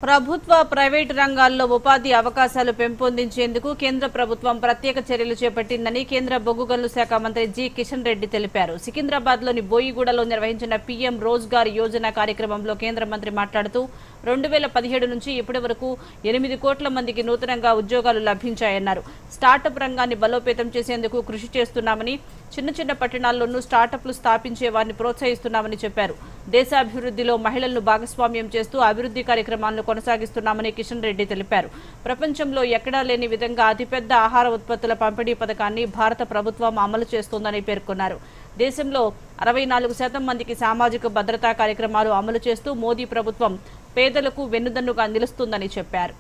ప్రభుత్వ ప్రైవేటు రంగాల్లో ఉపాధి అవకాశాలు పెంపొందించేందుకు కేంద్ర ప్రభుత్వం ప్రత్యేక చర్యలు చేపట్టిందని కేంద్ర బొగ్గు గనుల శాఖ మంత్రి జి కిషన్ రెడ్డి తెలిపారు. సికింద్రాబాద్లోని బోయిగూడలో నిర్వహించిన పీఎం రోజ్గార్ యోజన కార్యక్రమంలో కేంద్ర మంత్రి మాట్లాడుతూ 2017 నుంచి ఇప్పటి వరకు 8 కోట్ల మందికి నూతనంగా ఉద్యోగాలు లభించాయన్నారు. స్టార్టప్ రంగాన్ని బలోపేతం చేసేందుకు కృషి చేస్తున్నామని, చిన్న చిన్న పట్టణాల్లోనూ స్టార్టప్లు స్థాపించే వారిని ప్రోత్సహిస్తున్నామని చెప్పారు. దేశాభివృద్ధిలో మహిళలను భాగస్వామ్యం చేస్తూ అభివృద్ధి కార్యక్రమాలను కొనసాగిస్తున్నామని కిషన్ రెడ్డి తెలిపారు. ప్రపంచంలో ఎక్కడా లేని విధంగా అతిపెద్ద ఆహార ఉత్పత్తుల పంపిణీ పథకాన్ని భారత ప్రభుత్వం అమలు చేస్తోందని పేర్కొన్నారు. దేశంలో 64% మందికి సామాజిక భద్రతా కార్యక్రమాలు అమలు చేస్తూ మోదీ ప్రభుత్వం పేదలకు వెన్నుదన్నుగా నిలుస్తుందని చెప్పారు.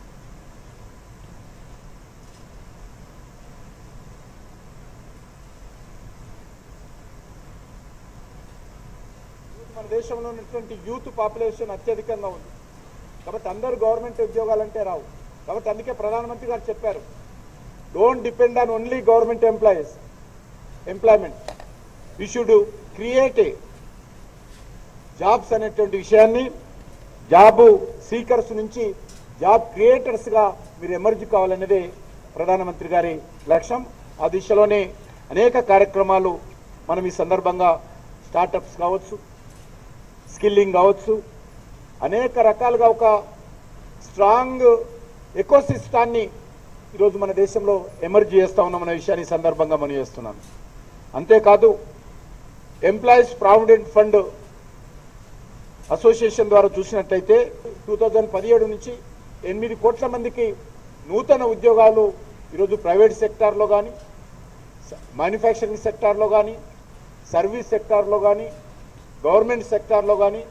మన దేశంలో ఉన్నటువంటి యూత్ పాపులేషన్ అత్యధికంగా ఉంది కాబట్టి అందరూ గవర్నమెంట్ ఉద్యోగాలంటే రావు. కాబట్టి అందుకే ప్రధానమంత్రి గారు చెప్పారు, don't depend on only government employment, we should create jobs అనేటువంటి విషయాన్ని జాబ్ సీకర్స్ నుంచి జాబ్ క్రియేటర్స్గా మీరు ఎమర్జ్ కావాలనేదే ప్రధానమంత్రి గారి లక్ష్యం. ఆ దిశలోనే అనేక కార్యక్రమాలు మనం ఈ సందర్భంగా స్టార్టప్స్ కావచ్చు, స్కిల్లింగ్ కావచ్చు, అనేక రకాలుగా ఒక స్ట్రాంగ్ ఎకోసిస్టాన్ని ఈరోజు మన దేశంలో ఎమర్జ్ చేస్తూ ఉన్నామన్న విషయాన్ని ఈ సందర్భంగా మనం చేస్తున్నాను. అంతేకాదు ఎంప్లాయీస్ ప్రావిడెంట్ ఫండ్ అసోసియేషన్ ద్వారా చూసినట్టయితే 2017 నుంచి 8 కోట్ల మందికి నూతన ఉద్యోగాలు ఈరోజు ప్రైవేట్ సెక్టార్లో కానీ, మ్యానుఫ్యాక్చరింగ్ సెక్టార్లో కానీ, సర్వీస్ సెక్టార్లో కానీ, గవర్నమెంట్ సెక్టార్లో కానీ